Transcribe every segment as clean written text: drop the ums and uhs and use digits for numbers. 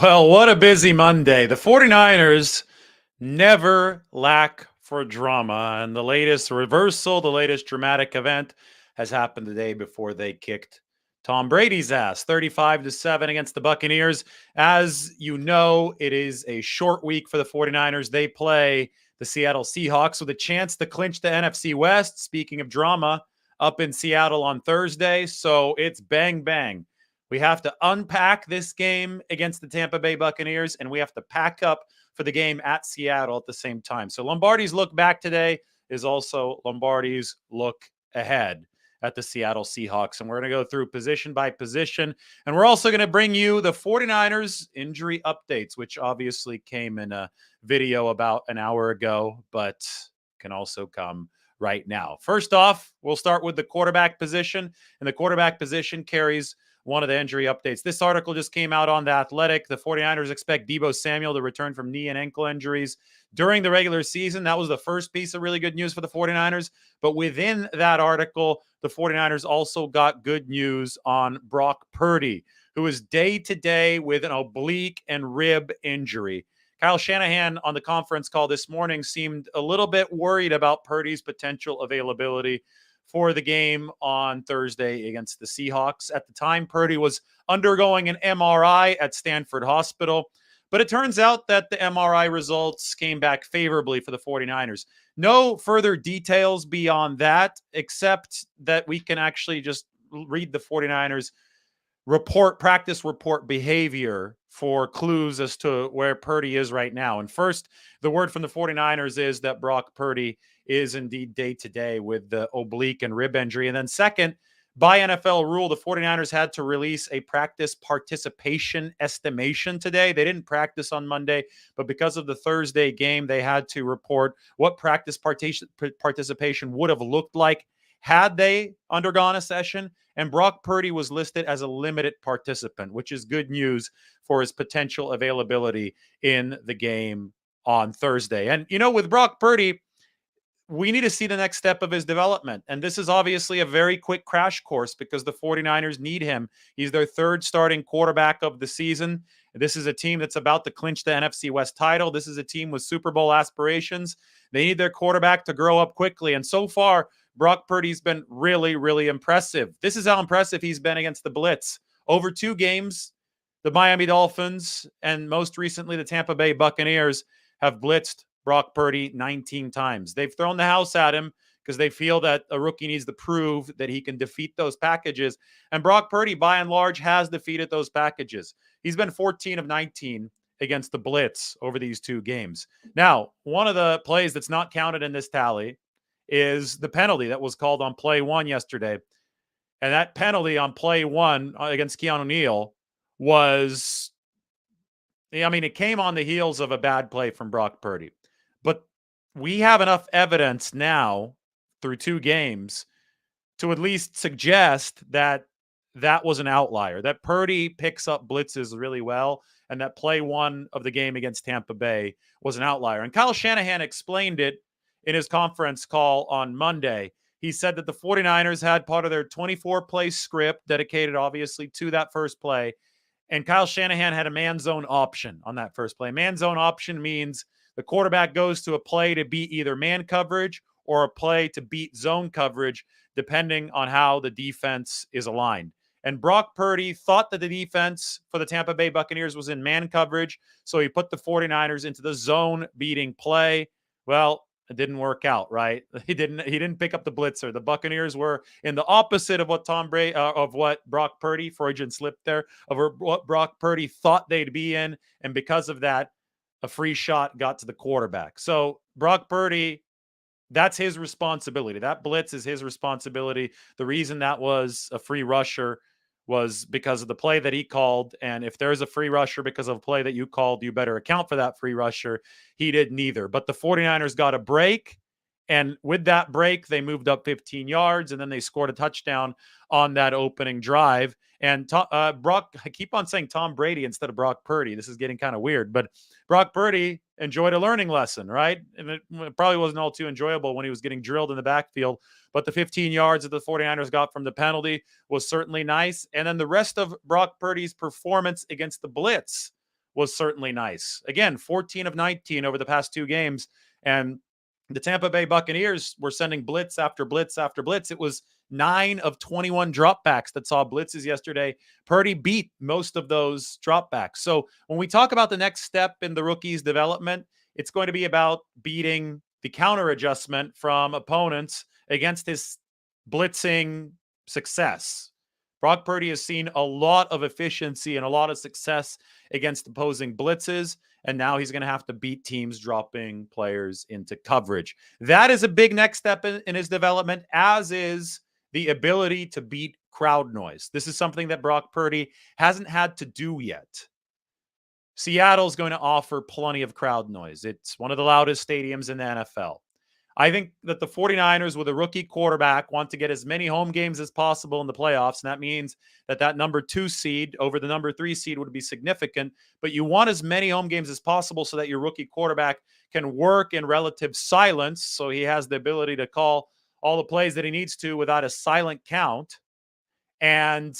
Well, what a busy Monday. The 49ers never lack for drama, and the latest reversal, the latest dramatic event has happened the day before they kicked Tom Brady's ass 35-7 against the Buccaneers. As you know, it is a short week for the 49ers. They play the Seattle Seahawks with a chance to clinch the NFC West. Speaking of drama, up in Seattle on Thursday. So it's bang bang. We have to unpack this game against the Tampa Bay Buccaneers, and we have to pack up for the game at Seattle at the same time. So Lombardi's look back today is also Lombardi's look ahead at the Seattle Seahawks. And we're going to go through position by position. And we're also going to bring you the 49ers injury updates, which obviously came in a video about an hour ago, but can also come right now. First off, we'll start with the quarterback position. And the quarterback position carries one of the injury updates. This article just came out on The Athletic. The 49ers expect Deebo Samuel to return from knee and ankle injuries during the regular season. That was the first piece of really good news for the 49ers. But within that article, the 49ers also got good news on Brock Purdy, who is day-to-day with an oblique and rib injury. Kyle Shanahan on the conference call this morning seemed a little bit worried about Purdy's potential availability for the game on Thursday against the Seahawks. At the time, Purdy was undergoing an MRI at Stanford Hospital, but it turns out that the MRI results came back favorably for the 49ers. No further details beyond that, except that we can actually just read the 49ers practice report behavior for clues as to where Purdy is right now. And first, the word from the 49ers is that Brock Purdy is indeed day-to-day with the oblique and rib injury. And then second, by NFL rule, the 49ers had to release a practice participation estimation today. They didn't practice on Monday, but because of the Thursday game, they had to report what practice participation would have looked like had they undergone a session. And Brock Purdy was listed as a limited participant, which is good news for his potential availability in the game on Thursday. And, with Brock Purdy, we need to see the next step of his development. And this is obviously a very quick crash course because the 49ers need him. He's their third starting quarterback of the season. This is a team that's about to clinch the NFC West title. This is a team with Super Bowl aspirations. They need their quarterback to grow up quickly. And so far, Brock Purdy's been really, really impressive. This is how impressive he's been against the blitz. Over 2 games, the Miami Dolphins and most recently the Tampa Bay Buccaneers have blitzed Brock Purdy 19 times. They've thrown the house at him because they feel that a rookie needs to prove that he can defeat those packages. And Brock Purdy, by and large, has defeated those packages. He's been 14 of 19 against the blitz over these 2 games. Now, one of the plays that's not counted in this tally is the penalty that was called on play 1 yesterday. And that penalty on play 1 against Keanu Neal was, it came on the heels of a bad play from Brock Purdy. But we have enough evidence now through 2 games to at least suggest that that was an outlier, that Purdy picks up blitzes really well, and that play 1 of the game against Tampa Bay was an outlier. And Kyle Shanahan explained it in his conference call on Monday. He said that the 49ers had part of their 24-play script dedicated, obviously, to that first play. And Kyle Shanahan had a man zone option on that first play. Man zone option means the quarterback goes to a play to beat either man coverage or a play to beat zone coverage, depending on how the defense is aligned. And Brock Purdy thought that the defense for the Tampa Bay Buccaneers was in man coverage, so he put the 49ers into the zone beating play. Well, it didn't work out, right? He didn't pick up the blitzer. The Buccaneers were in the opposite of what what Brock Purdy, Freudian slip there, of what Brock Purdy thought they'd be in. And because of that, a free shot got to the quarterback. So Brock Purdy, that's his responsibility. That blitz is his responsibility. The reason that was a free rusher was because of the play that he called. And if there's a free rusher because of a play that you called, you better account for that free rusher. He did neither. But the 49ers got a break. And with that break, they moved up 15 yards, and then they scored a touchdown on that opening drive. And Brock, I keep on saying Tom Brady instead of Brock Purdy. This is getting kind of weird. But Brock Purdy enjoyed a learning lesson, right? And it probably wasn't all too enjoyable when he was getting drilled in the backfield. But the 15 yards that the 49ers got from the penalty was certainly nice. And then the rest of Brock Purdy's performance against the blitz was certainly nice. Again, 14 of 19 over the past 2 games. And the Tampa Bay Buccaneers were sending blitz after blitz after blitz. It was 9 of 21 dropbacks that saw blitzes yesterday. Purdy beat most of those dropbacks. So when we talk about the next step in the rookie's development, it's going to be about beating the counter adjustment from opponents against his blitzing success. Brock Purdy has seen a lot of efficiency and a lot of success against opposing blitzes, and now he's going to have to beat teams dropping players into coverage. That is a big next step in his development, as is the ability to beat crowd noise. This is something that Brock Purdy hasn't had to do yet. Seattle's going to offer plenty of crowd noise. It's one of the loudest stadiums in the NFL. I think that the 49ers, with a rookie quarterback, want to get as many home games as possible in the playoffs. And that means that number 2 seed over the number 3 seed would be significant. But you want as many home games as possible so that your rookie quarterback can work in relative silence. So he has the ability to call all the plays that he needs to without a silent count. And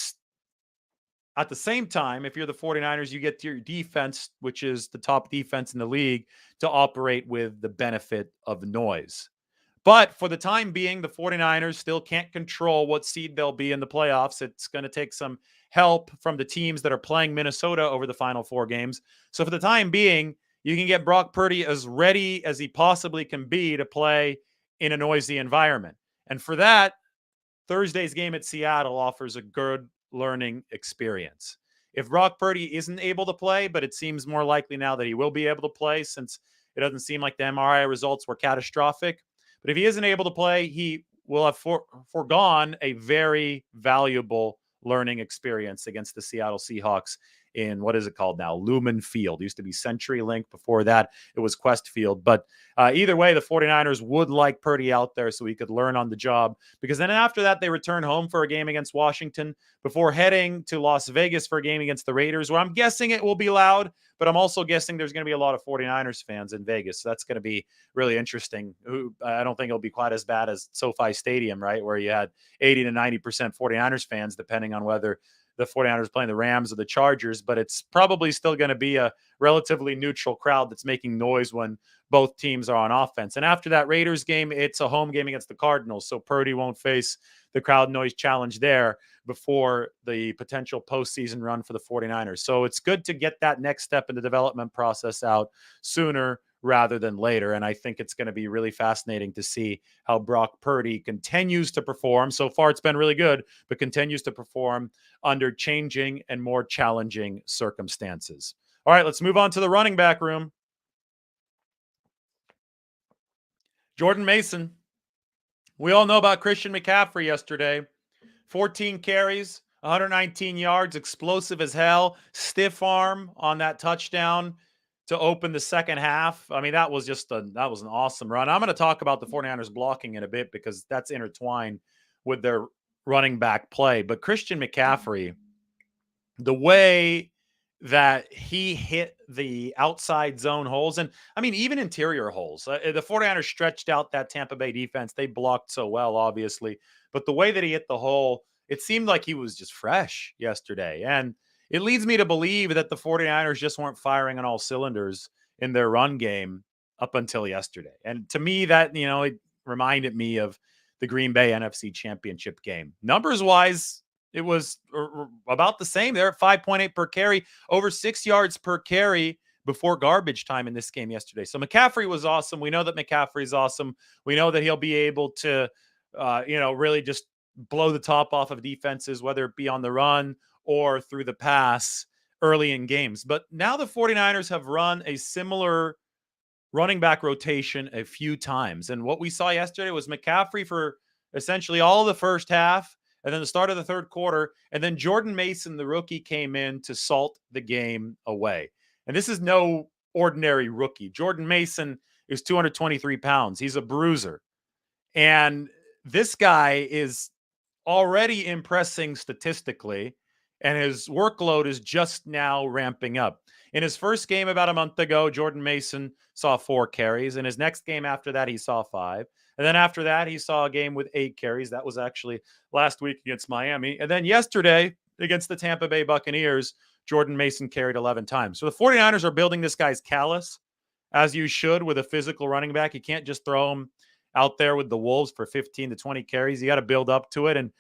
at the same time, if you're the 49ers, you get your defense, which is the top defense in the league, to operate with the benefit of noise. But for the time being, the 49ers still can't control what seed they'll be in the playoffs. It's going to take some help from the teams that are playing Minnesota over the final 4 games. So for the time being, you can get Brock Purdy as ready as he possibly can be to play in a noisy environment. And for that, Thursday's game at Seattle offers a good learning experience. If Brock Purdy isn't able to play, but it seems more likely now that he will be able to play since it doesn't seem like the MRI results were catastrophic. But if he isn't able to play, he will have foregone a very valuable learning experience against the Seattle Seahawks in, what is it called now? Lumen Field. It used to be CenturyLink. Before that, it was Quest Field. But either way, the 49ers would like Purdy out there so he could learn on the job, because then after that, they return home for a game against Washington before heading to Las Vegas for a game against the Raiders, where I'm guessing it will be loud, but I'm also guessing there's going to be a lot of 49ers fans in Vegas. So that's going to be really interesting. I don't think it'll be quite as bad as SoFi Stadium, right, where you had 80 to 90% 49ers fans, depending on whether the 49ers playing the Rams or the Chargers, but it's probably still going to be a relatively neutral crowd that's making noise when both teams are on offense. And after that Raiders game, it's a home game against the Cardinals, so Purdy won't face the crowd noise challenge there before the potential postseason run for the 49ers. So it's good to get that next step in the development process out sooner rather than later. And I think it's going to be really fascinating to see how Brock Purdy continues to perform. So far, it's been really good, but continues to perform under changing and more challenging circumstances. All right, let's move on to the running back room. Jordan Mason. We all know about Christian McCaffrey yesterday. 14 carries, 119 yards, explosive as hell, stiff arm on that touchdown to open the second half. I mean, that was an awesome run. I'm going to talk about the 49ers blocking in a bit because that's intertwined with their running back play. But Christian McCaffrey, the way that he hit the outside zone holes, and I mean, even interior holes. The 49ers stretched out that Tampa Bay defense. They blocked so well, obviously. But the way that he hit the hole, it seemed like he was just fresh yesterday. And it leads me to believe that the 49ers just weren't firing on all cylinders in their run game up until yesterday. And to me, that, it reminded me of the Green Bay NFC Championship game. Numbers-wise, it was about the same. They're at 5.8 per carry, over 6 yards per carry before garbage time in this game yesterday. So McCaffrey was awesome. We know that McCaffrey's awesome. We know that he'll be able to, really just blow the top off of defenses, whether it be on the run or through the pass early in games. But now the 49ers have run a similar running back rotation a few times. And what we saw yesterday was McCaffrey for essentially all of the first half, and then the start of the third quarter. And then Jordan Mason, the rookie, came in to salt the game away. And this is no ordinary rookie. Jordan Mason is 223 pounds. He's a bruiser. And this guy is already impressing statistically, and his workload is just now ramping up. In his first game about a month ago, Jordan Mason saw 4 carries. In his next game after that, he saw 5. And then after that, he saw a game with 8 carries. That was actually last week against Miami. And then yesterday against the Tampa Bay Buccaneers, Jordan Mason carried 11 times. So the 49ers are building this guy's callus, as you should with a physical running back. You can't just throw him out there with the Wolves for 15 to 20 carries. You got to build up to it. And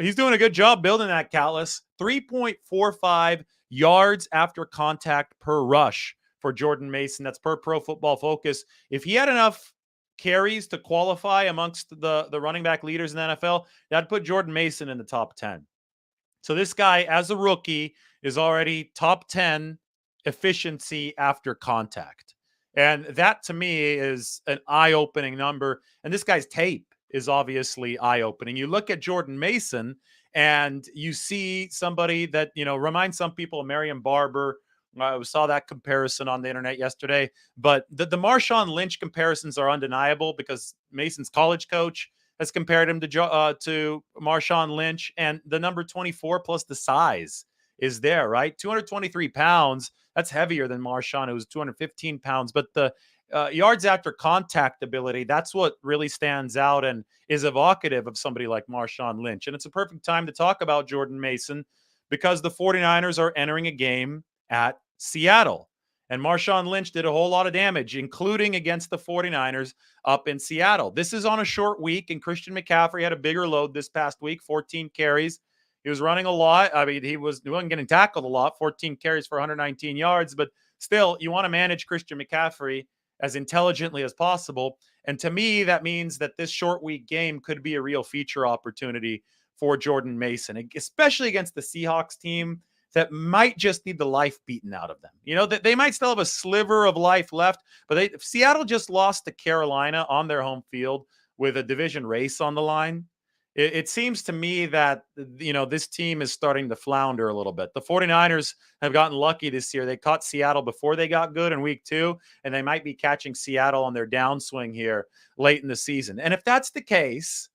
he's doing a good job building that callus. 3.45 yards after contact per rush for Jordan Mason. That's per Pro Football Focus. If he had enough carries to qualify amongst the running back leaders in the NFL, that'd put Jordan Mason in the top 10. So this guy, as a rookie, is already top 10 efficiency after contact. And that, to me, is an eye-opening number. And this guy's tape is obviously eye-opening. You look at Jordan Mason, and you see somebody that, reminds some people of Marion Barber. I saw that comparison on the internet yesterday. But the Marshawn Lynch comparisons are undeniable because Mason's college coach has compared him to Marshawn Lynch, and the number 24 plus the size is there, right? 223 pounds. That's heavier than Marshawn, who was 215 pounds. But the yards after contact ability, that's what really stands out and is evocative of somebody like Marshawn Lynch. And it's a perfect time to talk about Jordan Mason because the 49ers are entering a game at Seattle. And Marshawn Lynch did a whole lot of damage, including against the 49ers up in Seattle. This is on a short week, and Christian McCaffrey had a bigger load this past week, 14 carries. He was running a lot. I mean, he wasn't getting tackled a lot, 14 carries for 119 yards. But still, you want to manage Christian McCaffrey as intelligently as possible. And to me, that means that this short week game could be a real feature opportunity for Jordan Mason, especially against the Seahawks team that might just need the life beaten out of them. That they might still have a sliver of life left, but Seattle just lost to Carolina on their home field with a division race on the line. It seems to me that, this team is starting to flounder a little bit. The 49ers have gotten lucky this year. They caught Seattle before they got good in week 2, and they might be catching Seattle on their downswing here late in the season. And if that's the case,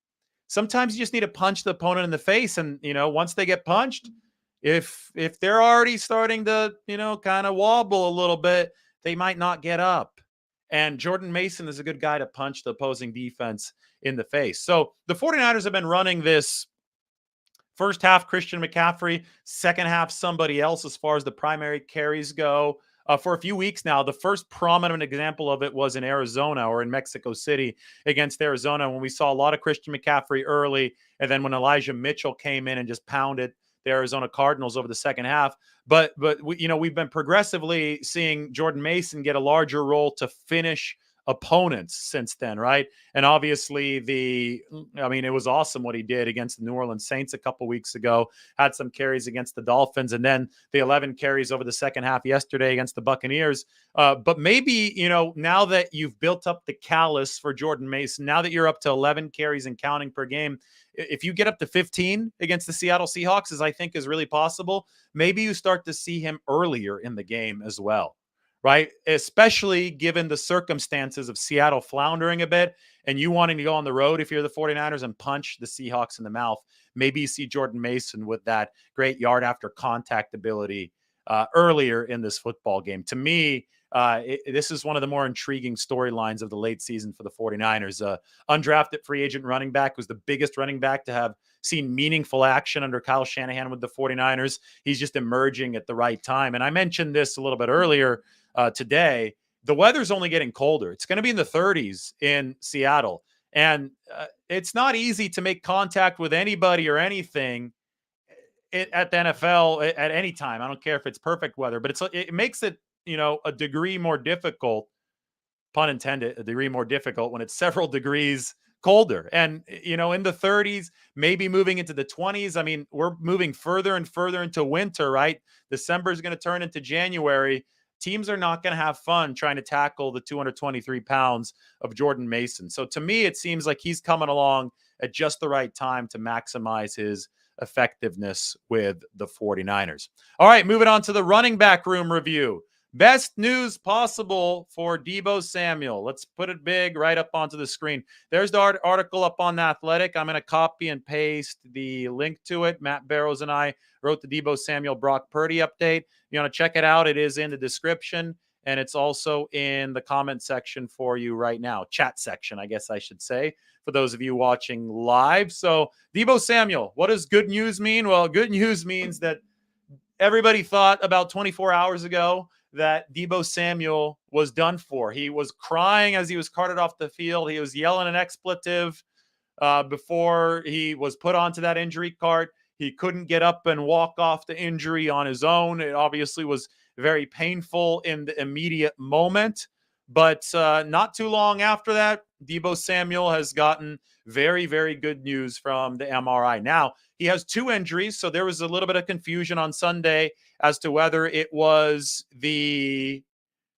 sometimes you just need to punch the opponent in the face. And, once they get punched, if they're already starting to, kind of wobble a little bit, they might not get up. And Jordan Mason is a good guy to punch the opposing defense in the face. So the 49ers have been running this first half Christian McCaffrey, second half somebody else as far as the primary carries go. For a few weeks now. The first prominent example of it was in Arizona or in Mexico City against Arizona when we saw a lot of Christian McCaffrey early, and then when Elijah Mitchell came in and just pounded the Arizona Cardinals over the second half. But we've been progressively seeing Jordan Mason get a larger role to finish opponents since then, right? And obviously it was awesome what he did against the New Orleans Saints a couple weeks ago, had some carries against the Dolphins, and then the 11 carries over the second half yesterday against the Buccaneers. But maybe, now that you've built up the callus for Jordan Mason, now that you're up to 11 carries and counting per game, if you get up to 15 against the Seattle Seahawks, as I think is really possible, maybe you start to see him earlier in the game as well. Right? Especially given the circumstances of Seattle floundering a bit and you wanting to go on the road if you're the 49ers and punch the Seahawks in the mouth. Maybe you see Jordan Mason with that great yard after contact ability earlier in this football game. To me, this is one of the more intriguing storylines of the late season for the 49ers. Undrafted free agent running back was the biggest running back to have seen meaningful action under Kyle Shanahan with the 49ers. He's just emerging at the right time. And I mentioned this a little bit earlier today. The weather's only getting colder. It's going to be in the 30s in Seattle. And it's not easy to make contact with anybody or anything at the NFL at any time. I don't care if it's perfect weather, but it makes it, a degree more difficult, pun intended, a degree more difficult when it's several degrees colder. And, in the 30s, maybe moving into the 20s. I mean, we're moving further and further into winter, right? December is going to turn into January. Teams are not going to have fun trying to tackle the 223 pounds of Jordan Mason. So to me, it seems like he's coming along at just the right time to maximize his effectiveness with the 49ers. All right, moving on to the running back room review. Best news possible for Deebo Samuel. Let's put it big right up onto the screen. There's the article up on The Athletic. I'm going to copy and paste the link to it. Matt Barrows and I wrote the Deebo Samuel Brock Purdy update. You want to check it out? It is in the description, and it's also in the comment section for you right now. Chat section, I guess I should say, for those of you watching live. So Deebo Samuel, what does good news mean? Well, good news means that everybody thought about 24 hours ago that Deebo Samuel was done for. He was crying as he was carted off the field. He was yelling an expletive before he was put onto that injury cart. He couldn't get up and walk off the injury on his own. It obviously was very painful in the immediate moment. But not too long after that, Deebo Samuel has gotten very, very good news from the MRI. Now, he has two injuries, so there was a little bit of confusion on Sunday as to whether it was the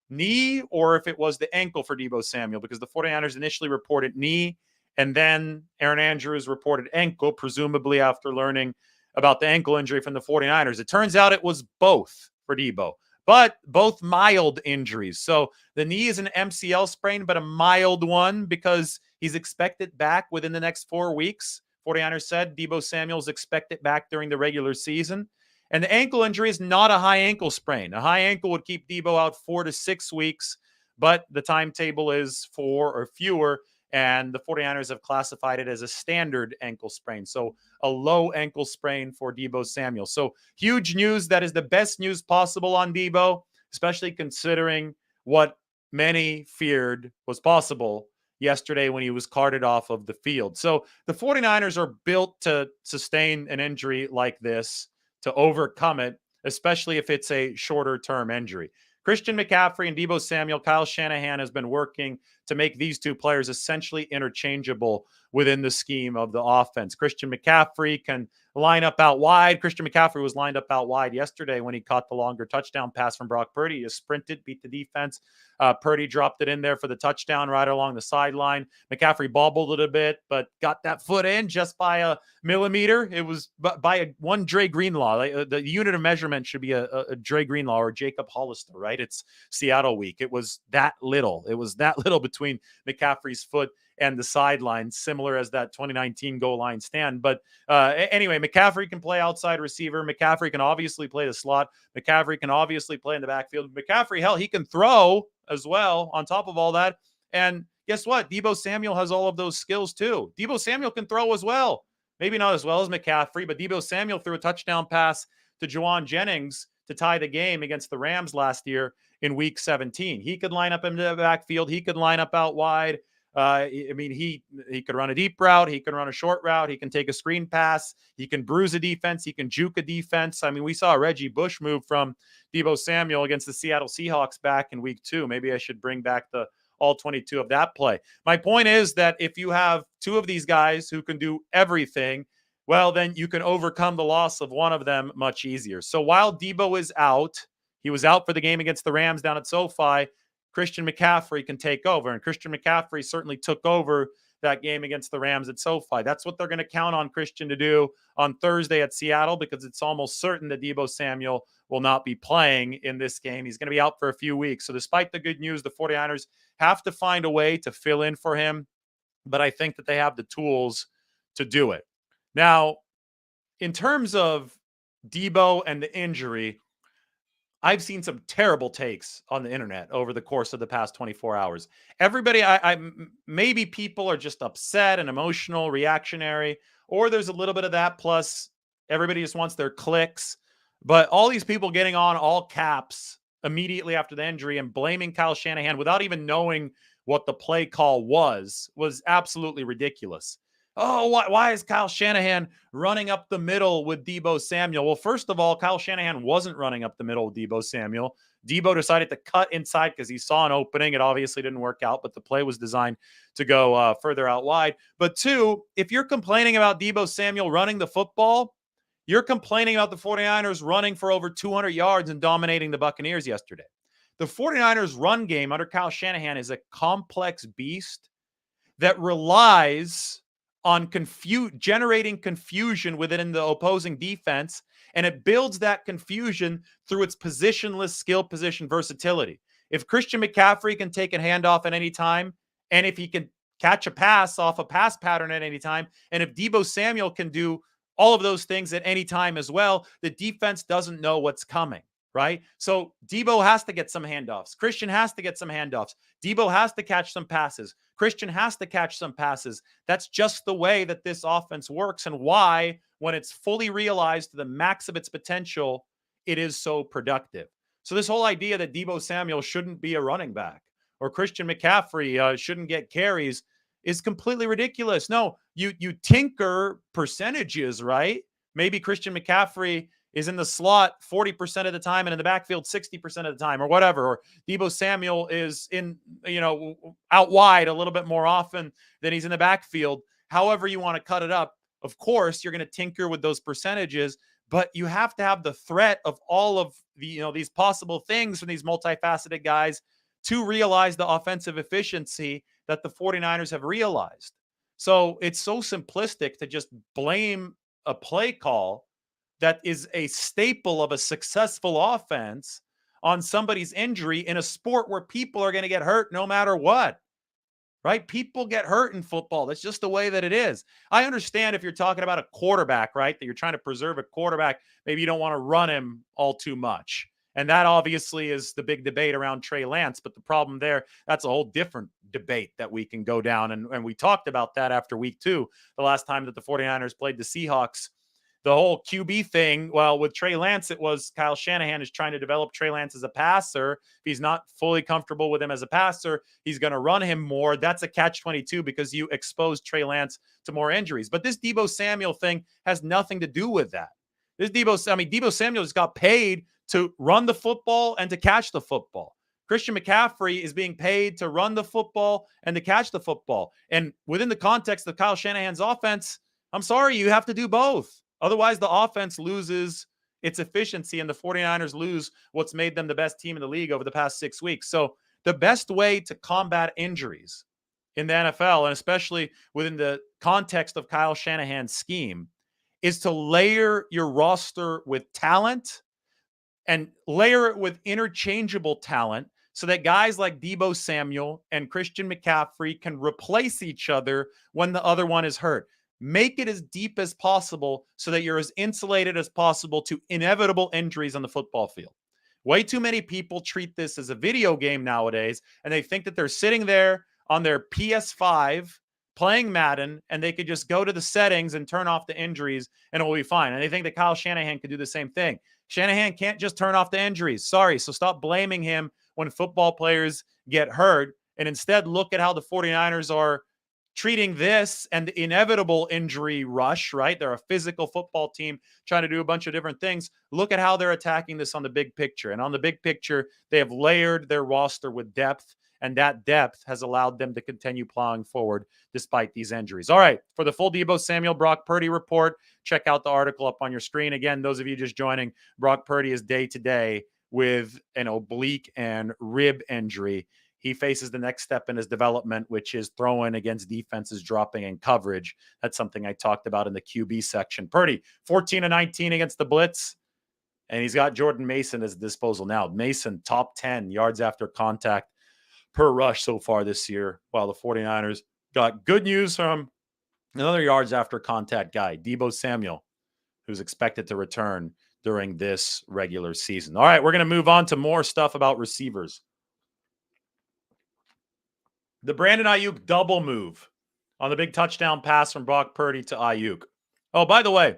knee or if it was the ankle for Deebo Samuel, because the 49ers initially reported knee, and then Aaron Andrews reported ankle, presumably after learning about the ankle injury from the 49ers. It turns out it was both for Deebo, but both mild injuries. So the knee is an MCL sprain, but a mild one because he's expected back within the next 4 weeks. 49ers said Deebo Samuel's expected back during the regular season. And the ankle injury is not a high ankle sprain. A high ankle would keep Deebo out 4 to 6 weeks, but the timetable is 4 or fewer. And the 49ers have classified it as a standard ankle sprain. So a low ankle sprain for Deebo Samuel. So huge news. That is the best news possible on Deebo, especially considering what many feared was possible yesterday when he was carted off of the field. So the 49ers are built to sustain an injury like this, to overcome it, especially if it's a shorter term injury. Christian McCaffrey and Deebo Samuel, Kyle Shanahan has been working to make these two players essentially interchangeable within the scheme of the offense. Christian McCaffrey can line up out wide. Christian McCaffrey was lined up out wide yesterday when he caught the longer touchdown pass from Brock Purdy. He just sprinted, beat the defense. Purdy dropped it in there for the touchdown right along the sideline. McCaffrey bobbled it a bit, but got that foot in just by a millimeter. It was by one Dre Greenlaw. The unit of measurement should be a Dre Greenlaw or Jacob Hollister, right? It's Seattle week. It was that little. It was that little between McCaffrey's foot and the sideline, similar as that 2019 goal line stand. But anyway, McCaffrey can play outside receiver. McCaffrey can obviously play the slot. McCaffrey can obviously play in the backfield. McCaffrey, hell, he can throw as well on top of all that. And guess what? Deebo Samuel has all of those skills too. Deebo Samuel can throw as well. Maybe not as well as McCaffrey, but Deebo Samuel threw a touchdown pass to Juwan Jennings to tie the game against the Rams last year in week 17. He could line up in the backfield. He could line up out wide. He could run a deep route. He can run a short route. He can take a screen pass. He can bruise a defense. He can juke a defense. I mean, we saw a Reggie Bush move from Deebo Samuel against the Seattle Seahawks back in week 2. Maybe I should bring back the all 22 of that play. My point is that if you have two of these guys who can do everything, well, then you can overcome the loss of one of them much easier. So while Deebo is out, he was out for the game against the Rams down at SoFi, Christian McCaffrey can take over. And Christian McCaffrey certainly took over that game against the Rams at SoFi. That's what they're going to count on Christian to do on Thursday at Seattle, because it's almost certain that Deebo Samuel will not be playing in this game. He's going to be out for a few weeks. So despite the good news, the 49ers have to find a way to fill in for him. But I think that they have the tools to do it. Now, in terms of Deebo and the injury, I've seen some terrible takes on the internet over the course of the past 24 hours. Everybody, maybe people are just upset and emotional, reactionary, or there's a little bit of that. Plus, everybody just wants their clicks. But all these people getting on all caps immediately after the injury and blaming Kyle Shanahan without even knowing what the play call was absolutely ridiculous. Oh, why is Kyle Shanahan running up the middle with Deebo Samuel? Well, first of all, Kyle Shanahan wasn't running up the middle with Deebo Samuel. Deebo decided to cut inside because he saw an opening. It obviously didn't work out, but the play was designed to go further out wide. But two, if you're complaining about Deebo Samuel running the football, you're complaining about the 49ers running for over 200 yards and dominating the Buccaneers yesterday. The 49ers run game under Kyle Shanahan is a complex beast that relies on generating confusion within the opposing defense, and it builds that confusion through its positionless skill position versatility. If Christian McCaffrey can take a handoff at any time, and if he can catch a pass off a pass pattern at any time, and if Deebo Samuel can do all of those things at any time as well, the defense doesn't know what's coming. Right? So Deebo has to get some handoffs. Christian has to get some handoffs. Deebo has to catch some passes. Christian has to catch some passes. That's just the way that this offense works, and why, when it's fully realized to the max of its potential, it is so productive. So this whole idea that Deebo Samuel shouldn't be a running back or Christian McCaffrey shouldn't get carries is completely ridiculous. No, you tinker percentages, right? Maybe Christian McCaffrey is in the slot 40% of the time and in the backfield 60% of the time or whatever. Or Deebo Samuel is in, out wide a little bit more often than he's in the backfield. However you want to cut it up, of course, you're going to tinker with those percentages, but you have to have the threat of all of the, these possible things from these multifaceted guys to realize the offensive efficiency that the 49ers have realized. So it's so simplistic to just blame a play call that is a staple of a successful offense on somebody's injury in a sport where people are going to get hurt no matter what. Right? People get hurt in football. That's just the way that it is. I understand if you're talking about a quarterback, right? That you're trying to preserve a quarterback. Maybe you don't want to run him all too much. And that obviously is the big debate around Trey Lance. But the problem there, that's a whole different debate that we can go down. And we talked about that after week 2, the last time that the 49ers played the Seahawks. The whole QB thing, well, with Trey Lance, it was Kyle Shanahan is trying to develop Trey Lance as a passer. If he's not fully comfortable with him as a passer, he's going to run him more. That's a catch-22 because you expose Trey Lance to more injuries. But this Deebo Samuel thing has nothing to do with that. Deebo Samuel just got paid to run the football and to catch the football. Christian McCaffrey is being paid to run the football and to catch the football. And within the context of Kyle Shanahan's offense, I'm sorry, you have to do both. Otherwise, the offense loses its efficiency and the 49ers lose what's made them the best team in the league over the past 6 weeks. So the best way to combat injuries in the NFL, and especially within the context of Kyle Shanahan's scheme, is to layer your roster with talent and layer it with interchangeable talent so that guys like Deebo Samuel and Christian McCaffrey can replace each other when the other one is hurt. Make it as deep as possible so that you're as insulated as possible to inevitable injuries on the football field. Way too many people treat this as a video game nowadays, and they think that they're sitting there on their PS5 playing Madden, and they could just go to the settings and turn off the injuries, and it will be fine. And they think that Kyle Shanahan could do the same thing. Shanahan can't just turn off the injuries. Sorry, so stop blaming him when football players get hurt, and instead look at how the 49ers are treating this and the inevitable injury rush, right? They're a physical football team trying to do a bunch of different things. Look at how they're attacking this on the big picture. And on the big picture, they have layered their roster with depth, and that depth has allowed them to continue plowing forward despite these injuries. All right, for the full Deebo Samuel, Brock Purdy report, check out the article up on your screen. Again, those of you just joining, Brock Purdy is day-to-day with an oblique and rib injury. He faces the next step in his development, which is throwing against defenses, dropping in coverage. That's something I talked about in the QB section. Purdy, 14-19 against the blitz, and he's got Jordan Mason at his disposal now. Mason, top 10 yards after contact per rush so far this year, while the 49ers got good news from another yards after contact guy, Deebo Samuel, who's expected to return during this regular season. All right, we're going to move on to more stuff about receivers. The Brandon Ayuk double move on the big touchdown pass from Brock Purdy to Ayuk. Oh, by the way,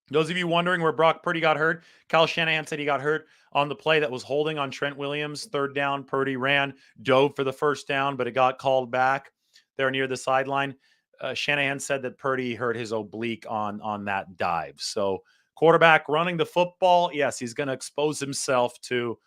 those of you wondering where Brock Purdy got hurt, Kyle Shanahan said he got hurt on the play that was holding on Trent Williams. 3rd down, Purdy ran, dove for the 1st down, but it got called back there near the sideline. Shanahan said that Purdy hurt his oblique on that dive. So quarterback running the football, yes, he's going to expose himself to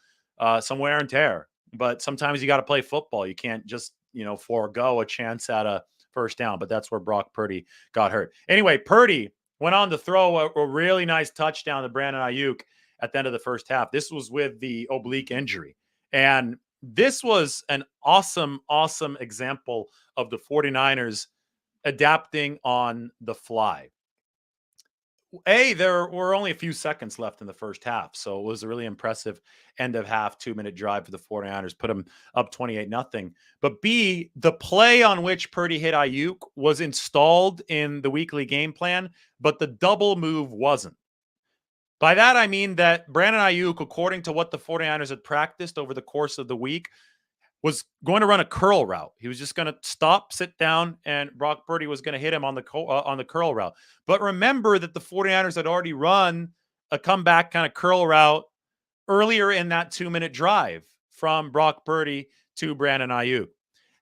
some wear and tear. But sometimes you got to play football. You can't just, forego a chance at a 1st down. But that's where Brock Purdy got hurt. Anyway, Purdy went on to throw a really nice touchdown to Brandon Ayuk at the end of the 1st half. This was with the oblique injury. And this was an awesome, awesome example of the 49ers adapting on the fly. There were only a few seconds left in the 1st half. So it was a really impressive end of half, 2-minute drive for the 49ers, put them up 28-0. But B, the play on which Purdy hit Ayuk was installed in the weekly game plan, but the double move wasn't. By that, I mean that Brandon Ayuk, according to what the 49ers had practiced over the course of the week, was going to run a curl route. He was just going to stop, sit down, and Brock Purdy was going to hit him on the curl route. But remember that the 49ers had already run a comeback kind of curl route earlier in that 2-minute drive from Brock Purdy to Brandon Ayuk.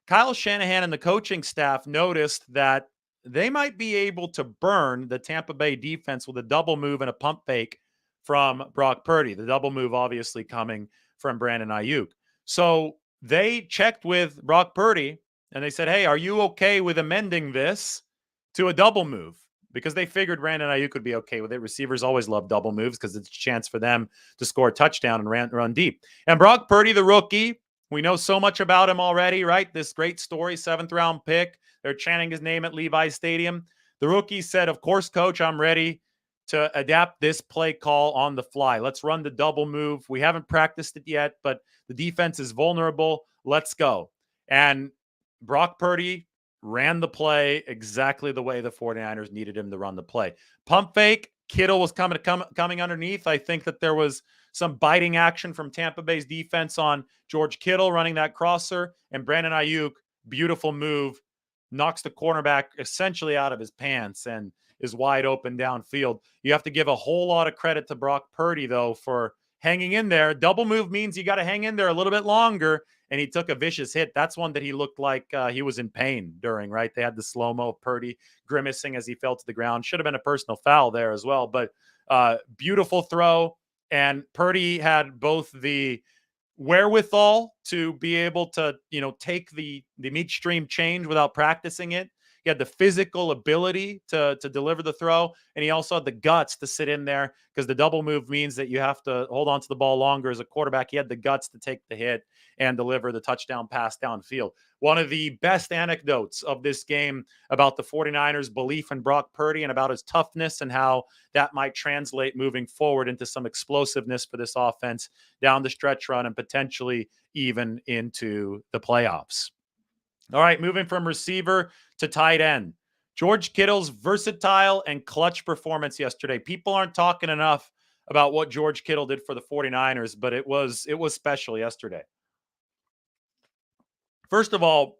Kyle Shanahan and the coaching staff noticed that they might be able to burn the Tampa Bay defense with a double move and a pump fake from Brock Purdy. The double move obviously coming from Brandon Ayuk. So they checked with Brock Purdy and they said, hey, are you okay with amending this to a double move? Because they figured Brandon Ayuk would be okay with it. Receivers always love double moves because it's a chance for them to score a touchdown and run deep. And Brock Purdy, the rookie, we know so much about him already, right? This great story, 7th-round pick. They're chanting his name at Levi's Stadium. The rookie said, of course, coach, I'm ready to adapt this play call on the fly. Let's run the double move. We haven't practiced it yet, but the defense is vulnerable. Let's go. And Brock Purdy ran the play exactly the way the 49ers needed him to run the play. Pump fake, Kittle was coming underneath. I think that there was some biting action from Tampa Bay's defense on George Kittle running that crosser, and Brandon Ayuk, beautiful move, knocks the cornerback essentially out of his pants and is wide open downfield. You have to give a whole lot of credit to Brock Purdy, though, for hanging in there. Double move means you got to hang in there a little bit longer, and he took a vicious hit. That's one that he looked like he was in pain during, right? They had the slow-mo of Purdy grimacing as he fell to the ground. Should have been a personal foul there as well, but beautiful throw. And Purdy had both the wherewithal to be able to, take the midstream change without practicing it. He had the physical ability to deliver the throw, and he also had the guts to sit in there because the double move means that you have to hold on to the ball longer as a quarterback. He had the guts to take the hit and deliver the touchdown pass downfield. One of the best anecdotes of this game about the 49ers' belief in Brock Purdy and about his toughness and how that might translate moving forward into some explosiveness for this offense down the stretch run and potentially even into the playoffs. All right, moving from receiver to tight end. George Kittle's versatile and clutch performance yesterday. People aren't talking enough about what George Kittle did for the 49ers, but it was special yesterday. First of all,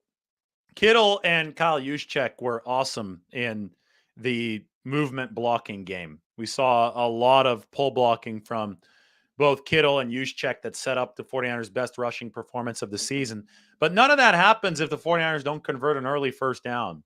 Kittle and Kyle Juszczyk were awesome in the movement blocking game. We saw a lot of pull blocking from both Kittle and Juszczyk that set up the 49ers' best rushing performance of the season. But none of that happens if the 49ers don't convert an early first down.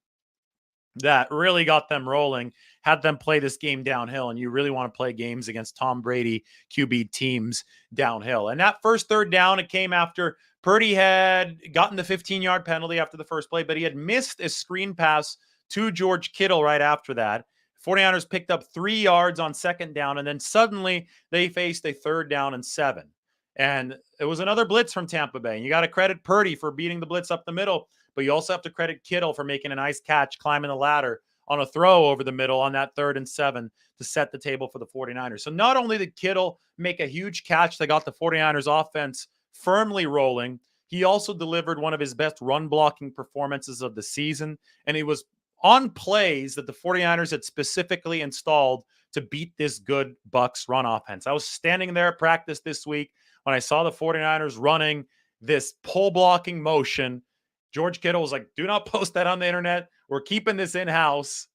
That really got them rolling, had them play this game downhill, and you really want to play games against Tom Brady QB teams downhill. And that first third down, it came after Purdy had gotten the 15-yard penalty after the first play, but he had missed a screen pass to George Kittle right after that. 49ers picked up 3 yards on second down, and then suddenly they faced a 3rd down and 7. And it was another blitz from Tampa Bay. And you got to credit Purdy for beating the blitz up the middle, but you also have to credit Kittle for making a nice catch, climbing the ladder on a throw over the middle on that 3rd and 7 to set the table for the 49ers. So not only did Kittle make a huge catch that got the 49ers offense firmly rolling, he also delivered one of his best run blocking performances of the season. And he was on plays that the 49ers had specifically installed to beat this good Bucs run offense. I was standing there at practice this week when I saw the 49ers running this pull blocking motion. George Kittle was like, do not post that on the internet. We're keeping this in-house.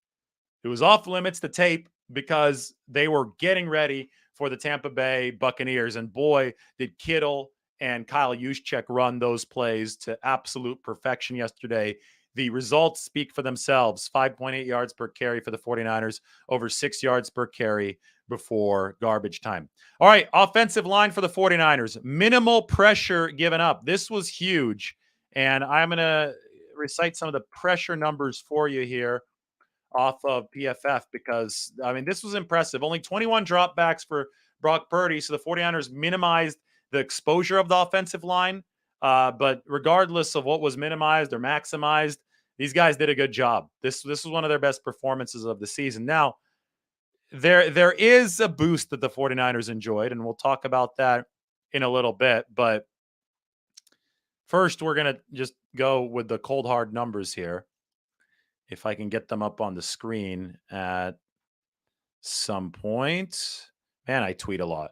It was off limits to tape because they were getting ready for the Tampa Bay Buccaneers. And boy, did Kittle and Kyle Juszczyk run those plays to absolute perfection yesterday. The results speak for themselves. 5.8 yards per carry for the 49ers, over 6 yards per carry before garbage time. All right, offensive line for the 49ers. Minimal pressure given up. This was huge. And I'm going to recite some of the pressure numbers for you here off of PFF because, this was impressive. Only 21 dropbacks for Brock Purdy, so the 49ers minimized the exposure of the offensive line. But regardless of what was minimized or maximized, these guys did a good job. This was one of their best performances of the season. Now, there is a boost that the 49ers enjoyed, and we'll talk about that in a little bit. But first, we're going to just go with the cold, hard numbers here. If I can get them up on the screen at some point. Man, I tweet a lot.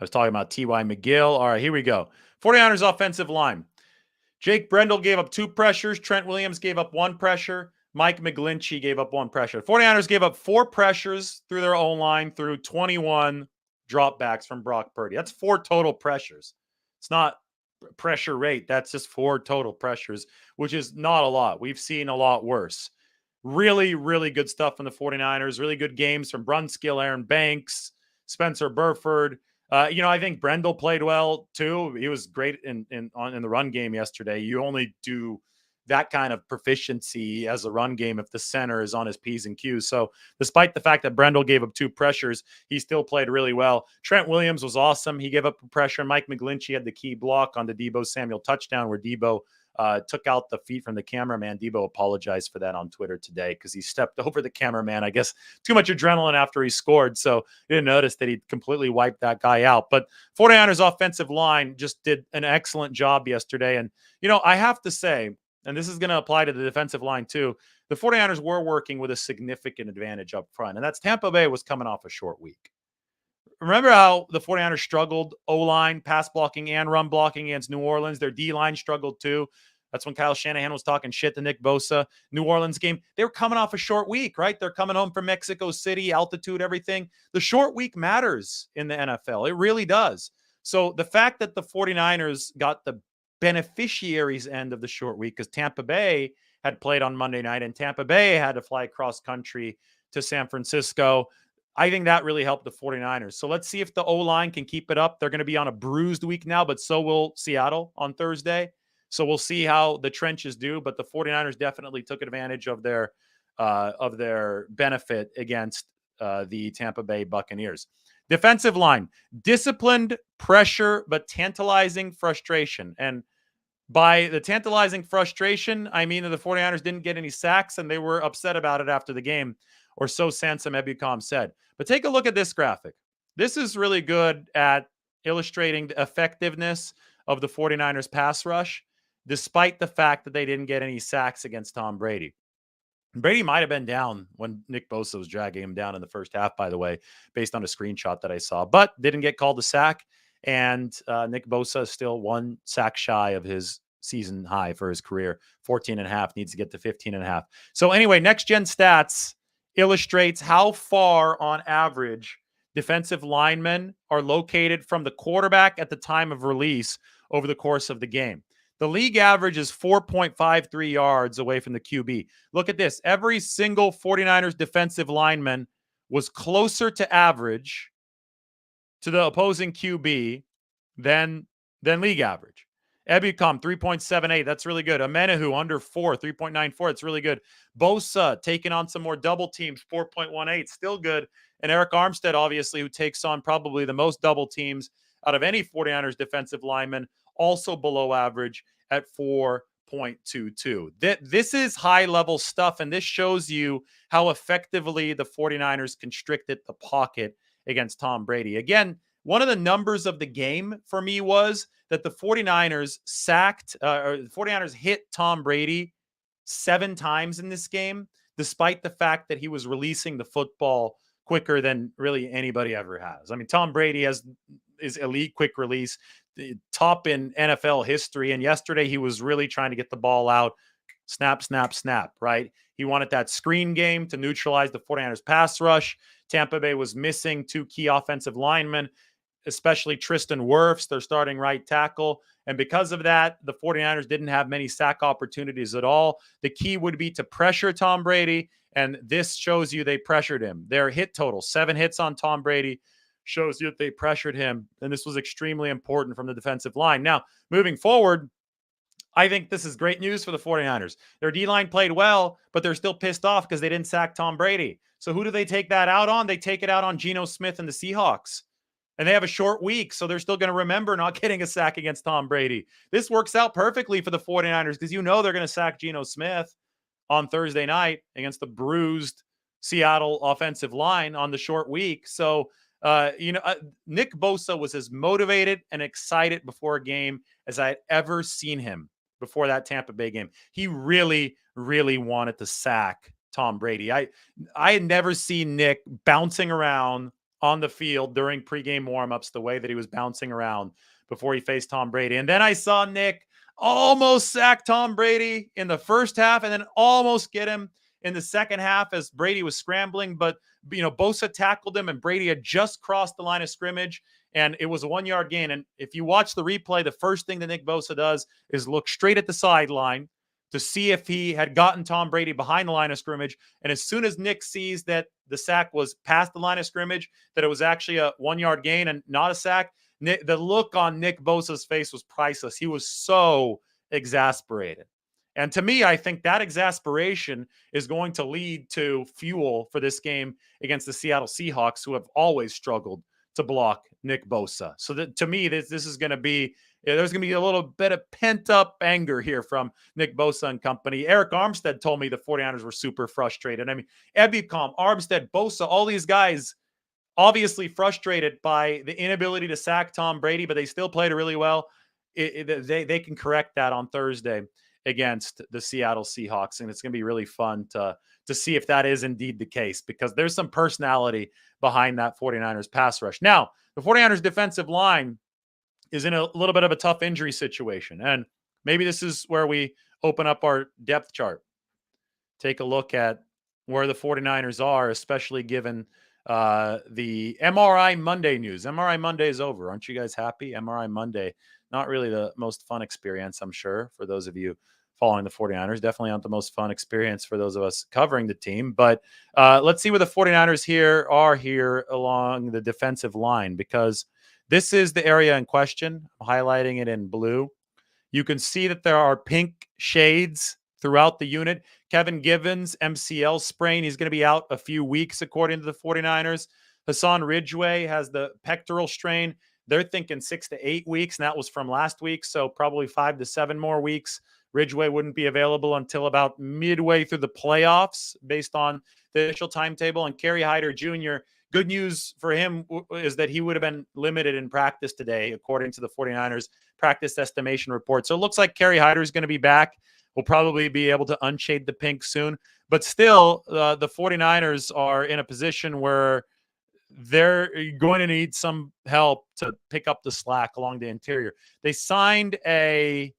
I was talking about T.Y. McGill. All right, here we go. 49ers offensive line. Jake Brendel gave up 2 pressures. Trent Williams gave up 1 pressure. Mike McGlinchey gave up 1 pressure. 49ers gave up 4 pressures through their own line through 21 dropbacks from Brock Purdy. That's 4 total pressures. It's not pressure rate. That's just 4 total pressures, which is not a lot. We've seen a lot worse. Really, really good stuff from the 49ers. Really good games from Brunskill, Aaron Banks, Spencer Burford. I think Brendel played well too. He was great in the run game yesterday. You only do that kind of proficiency as a run game if the center is on his P's and Q's. So despite the fact that Brendel gave up 2 pressures, he still played really well. Trent Williams was awesome. He gave up a pressure. Mike McGlinchey had the key block on the Deebo Samuel touchdown where Deebo took out the feet from the cameraman. Deebo apologized for that on Twitter today because he stepped over the cameraman. I guess too much adrenaline after he scored. So he didn't notice that he completely wiped that guy out. But 49ers offensive line just did an excellent job yesterday. And, I have to say, and this is going to apply to the defensive line too, the 49ers were working with a significant advantage up front. And that's Tampa Bay was coming off a short week. Remember how the 49ers struggled O-line, pass blocking, and run blocking against New Orleans? Their D-line struggled too. That's when Kyle Shanahan was talking shit to Nick Bosa. New Orleans game, they were coming off a short week, right? They're coming home from Mexico City, altitude, everything. The short week matters in the NFL. It really does. So the fact that the 49ers got the beneficiaries end of the short week because Tampa Bay had played on Monday night and Tampa Bay had to fly cross country to San Francisco. I think that really helped the 49ers. So let's see if the O-line can keep it up. They're going to be on a bruised week now, but so will Seattle on Thursday. So we'll see how the trenches do, but the 49ers definitely took advantage of their benefit against the Tampa Bay Buccaneers. Defensive line, disciplined pressure, but tantalizing frustration. And by the tantalizing frustration, I mean that the 49ers didn't get any sacks and they were upset about it after the game, or so Sansom Ebukam said. But take a look at this graphic. This is really good at illustrating the effectiveness of the 49ers pass rush, despite the fact that they didn't get any sacks against Tom Brady. Brady might have been down when Nick Bosa was dragging him down in the first half, by the way, based on a screenshot that I saw, but didn't get called a sack. And Nick Bosa is still 1 sack shy of his season high for his career. 14.5, needs to get to 15.5. So anyway, Next Gen Stats illustrates how far on average defensive linemen are located from the quarterback at the time of release over the course of the game. The league average is 4.53 yards away from the QB. Look at this. Every single 49ers defensive lineman was closer to average to the opposing QB than league average. Ebukam, 3.78. That's really good. Amenahu, under 4, 3.94. It's really good. Bosa, taking on some more double teams, 4.18. Still good. And Eric Armstead, obviously, who takes on probably the most double teams out of any 49ers defensive lineman, also below average at 4.22. This is high-level stuff, and this shows you how effectively the 49ers constricted the pocket against Tom Brady. Again, one of the numbers of the game for me was that the 49ers the 49ers hit Tom Brady 7 times in this game, despite the fact that he was releasing the football quicker than really anybody ever has. I mean, Tom Brady is elite quick release, top in NFL history. And yesterday he was really trying to get the ball out. Snap, snap, snap, right? He wanted that screen game to neutralize the 49ers pass rush. Tampa Bay was missing 2 key offensive linemen, especially Tristan Wirfs, their starting right tackle. And because of that, the 49ers didn't have many sack opportunities at all. The key would be to pressure Tom Brady, and this shows you they pressured him. Their hit total, 7 hits on Tom Brady, shows you that they pressured him, and this was extremely important from the defensive line. Now, moving forward, I think this is great news for the 49ers. Their D-line played well, but they're still pissed off because they didn't sack Tom Brady. So who do they take that out on? They take it out on Geno Smith and the Seahawks. And they have a short week, so they're still going to remember not getting a sack against Tom Brady. This works out perfectly for the 49ers because they're going to sack Geno Smith on Thursday night against the bruised Seattle offensive line on the short week. So, Nick Bosa was as motivated and excited before a game as I had ever seen him before that Tampa Bay game. He really, really wanted to sack Tom Brady. I had never seen Nick bouncing around on the field during pregame warmups the way that he was bouncing around before he faced Tom Brady. And then I saw Nick almost sack Tom Brady in the first half and then almost get him in the second half as Brady was scrambling, but Bosa tackled him and Brady had just crossed the line of scrimmage and it was a 1 yard gain. And if you watch the replay, the first thing that Nick Bosa does is look straight at the sideline to see if he had gotten Tom Brady behind the line of scrimmage. And as soon as Nick sees that the sack was past the line of scrimmage, that it was actually a 1 yard gain and not a sack, the look on Nick Bosa's face was priceless. He was so exasperated. And to me, I think that exasperation is going to lead to fuel for this game against the Seattle Seahawks, who have always struggled to block Nick Bosa. So to me, this is going to be, there's going to be a little bit of pent-up anger here from Nick Bosa and company. Eric Armstead told me the 49ers were super frustrated. I mean, Ebicom, Armstead, Bosa, all these guys obviously frustrated by the inability to sack Tom Brady, but they still played really well. They can correct that on Thursday against the Seattle Seahawks, and it's going to be really fun to see if that is indeed the case, because there's some personality behind that 49ers pass rush. Now, the 49ers defensive line is in a little bit of a tough injury situation, and maybe this is where we open up our depth chart. Take a look at where the 49ers are, especially given the MRI Monday news. MRI Monday is over. Aren't you guys happy? MRI Monday, not really the most fun experience, I'm sure, for those of you following the 49ers. Definitely not the most fun experience for those of us covering the team. But let's see where the 49ers are here along the defensive line, because this is the area in question. I'm highlighting it in blue. You can see that there are pink shades throughout the unit. Kevin Givens, MCL sprain. He's going to be out a few weeks, according to the 49ers. Hassan Ridgeway has the pectoral strain. They're thinking 6 to 8 weeks, and that was from last week, so probably 5 to 7 more weeks. Ridgeway wouldn't be available until about midway through the playoffs based on the initial timetable. And Kerry Hyder Jr., good news for him is that he would have been limited in practice today, according to the 49ers practice estimation report. So it looks like Kerry Hyder is going to be back. We'll probably be able to unshade the pink soon. But still, the 49ers are in a position where they're going to need some help to pick up the slack along the interior. They signed the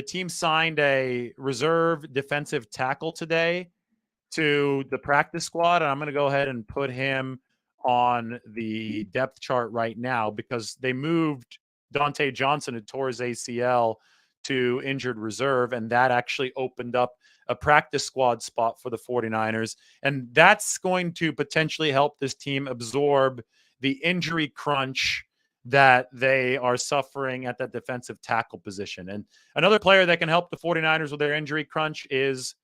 team signed a reserve defensive tackle today to the practice squad, and I'm going to go ahead and put him on the depth chart right now, because they moved Dante Johnson, who tore his ACL, to injured reserve, and that actually opened up a practice squad spot for the 49ers, and that's going to potentially help this team absorb the injury crunch that they are suffering at that defensive tackle position. And another player that can help the 49ers with their injury crunch is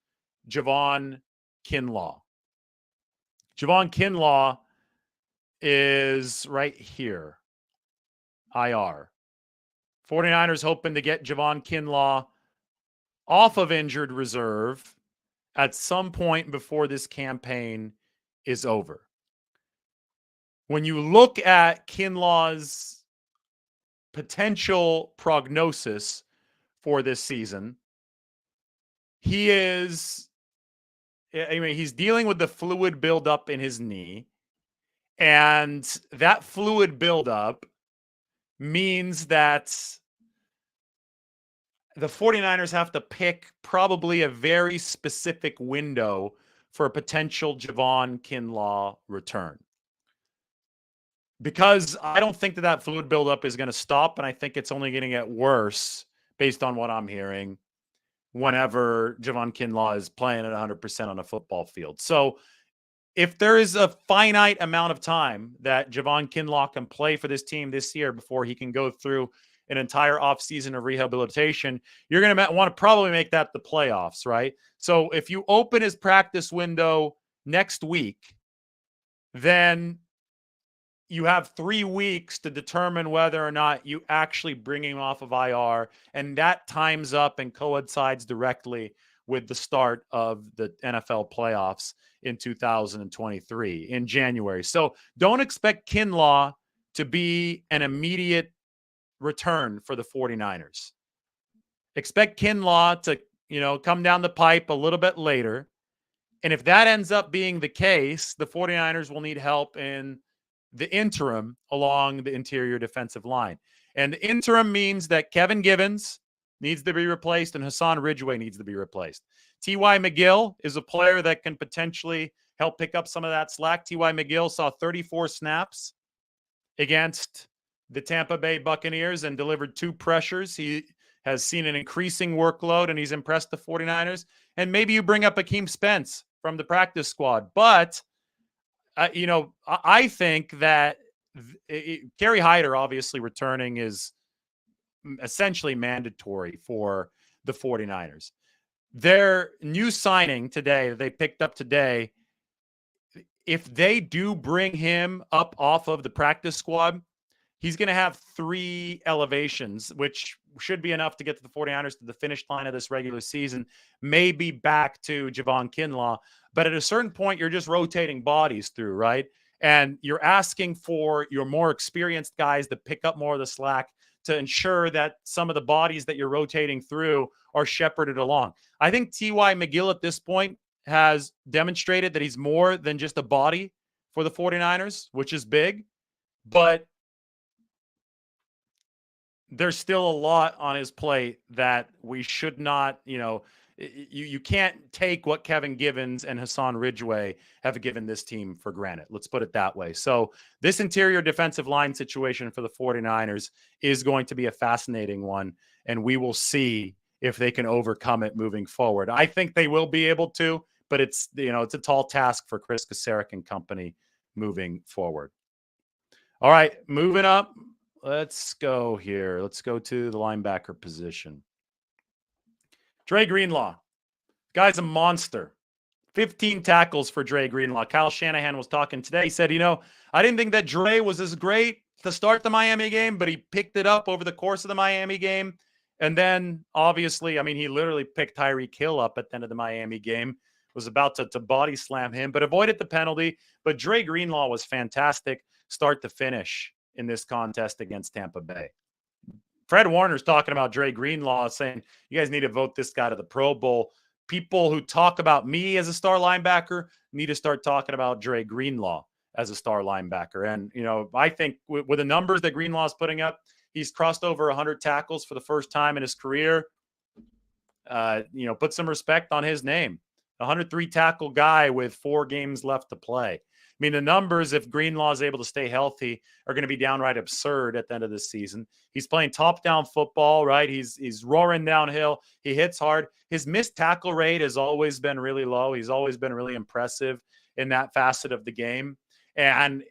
Javon Kinlaw. Javon Kinlaw is right here, IR. 49ers hoping to get Javon Kinlaw off of injured reserve at some point before this campaign is over. When you look at Kinlaw's potential prognosis for this season, he's dealing with the fluid buildup in his knee, and that fluid buildup means that the 49ers have to pick probably a very specific window for a potential Javon Kinlaw return. Because I don't think that fluid buildup is going to stop, and I think it's only going to get worse based on what I'm hearing whenever Javon Kinlaw is playing at 100% on a football field. So if there is a finite amount of time that Javon Kinlaw can play for this team this year before he can go through an entire offseason of rehabilitation, you're going to want to probably make that the playoffs, right? So if you open his practice window next week, then you have 3 weeks to determine whether or not you actually bring him off of IR, and that times up and coincides directly with the start of the NFL playoffs in 2023 in January. So don't expect Kinlaw to be an immediate return for the 49ers. Expect Kinlaw to, come down the pipe a little bit later. And if that ends up being the case, the 49ers will need help in the interim along the interior defensive line. And the interim means that Kevin Givens needs to be replaced, and Hassan Ridgeway needs to be replaced. T.Y. McGill is a player that can potentially help pick up some of that slack. T.Y. McGill saw 34 snaps against the Tampa Bay Buccaneers and delivered 2 pressures. He has seen an increasing workload, and he's impressed the 49ers. And maybe you bring up Akeem Spence from the practice squad. But, I think that Kerry Hyder obviously returning is essentially mandatory for the 49ers. Their new signing today, they picked up today, if they do bring him up off of the practice squad, he's going to have 3 elevations, which should be enough to get to the 49ers to the finish line of this regular season, maybe back to Javon Kinlaw. But at a certain point, you're just rotating bodies through, right? And you're asking for your more experienced guys to pick up more of the slack to ensure that some of the bodies that you're rotating through are shepherded along. I think T.Y. McGill at this point has demonstrated that he's more than just a body for the 49ers, which is big. But there's still a lot on his plate that we should not, you can't take what Kevin Givens and Hassan Ridgeway have given this team for granted. Let's put it that way. So this interior defensive line situation for the 49ers is going to be a fascinating one, and we will see if they can overcome it moving forward. I think they will be able to, but it's a tall task for Chris Kasarik and company moving forward. All right, moving up. Let's go here. Let's go to the linebacker position. Dre Greenlaw. Guy's a monster. 15 tackles for Dre Greenlaw. Kyle Shanahan was talking today. He said, I didn't think that Dre was as great to start the Miami game, but he picked it up over the course of the Miami game. And then, obviously, he literally picked Tyreek Hill up at the end of the Miami game. Was about to body slam him, but avoided the penalty. But Dre Greenlaw was fantastic start to finish in this contest against Tampa Bay. Fred Warner's talking about Dre Greenlaw, saying, you guys need to vote this guy to the Pro Bowl. People who talk about me as a star linebacker need to start talking about Dre Greenlaw as a star linebacker. And, I think with the numbers that Greenlaw's putting up, he's crossed over 100 tackles for the first time in his career. Put some respect on his name. 103 tackle guy with 4 games left to play. The numbers, if Greenlaw is able to stay healthy, are going to be downright absurd at the end of this season. He's playing top-down football, right? He's roaring downhill. He hits hard. His missed tackle rate has always been really low. He's always been really impressive in that facet of the game. And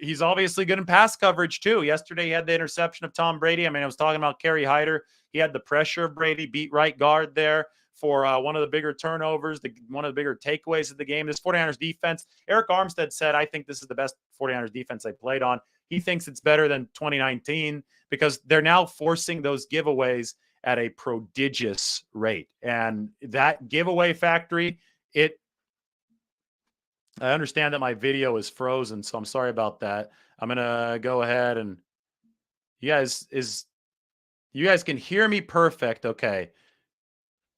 he's obviously good in pass coverage, too. Yesterday, he had the interception of Tom Brady. I was talking about Kerry Hyder. He had the pressure of Brady, beat right guard there for one of the bigger turnovers, one of the bigger takeaways of the game. This 49ers defense, Eric Armstead said, I think this is the best 49ers defense they played on. He thinks it's better than 2019 because they're now forcing those giveaways at a prodigious rate. And that giveaway factory, I understand that my video is frozen, so I'm sorry about that. I'm going to go ahead and you guys can hear me perfect. Okay.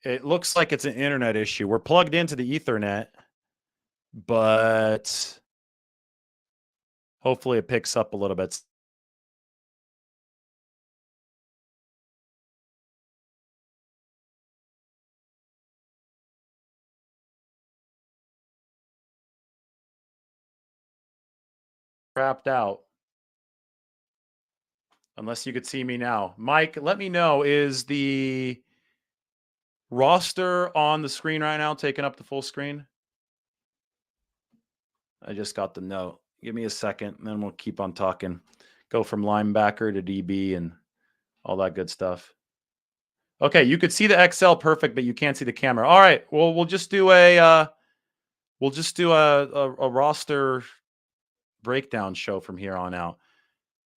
It looks like it's an internet issue. We're plugged into the Ethernet, but hopefully it picks up a little bit. Crapped out. Unless you could see me now. Mike, let me know, is the roster on the screen right now taking up the full screen? I just got the note. Give me a second, and then we'll keep on talking. Go from linebacker to DB and all that good stuff. Okay, you could see the Excel perfect, but you can't see the camera. All right, well, we'll just do a roster breakdown show from here on out.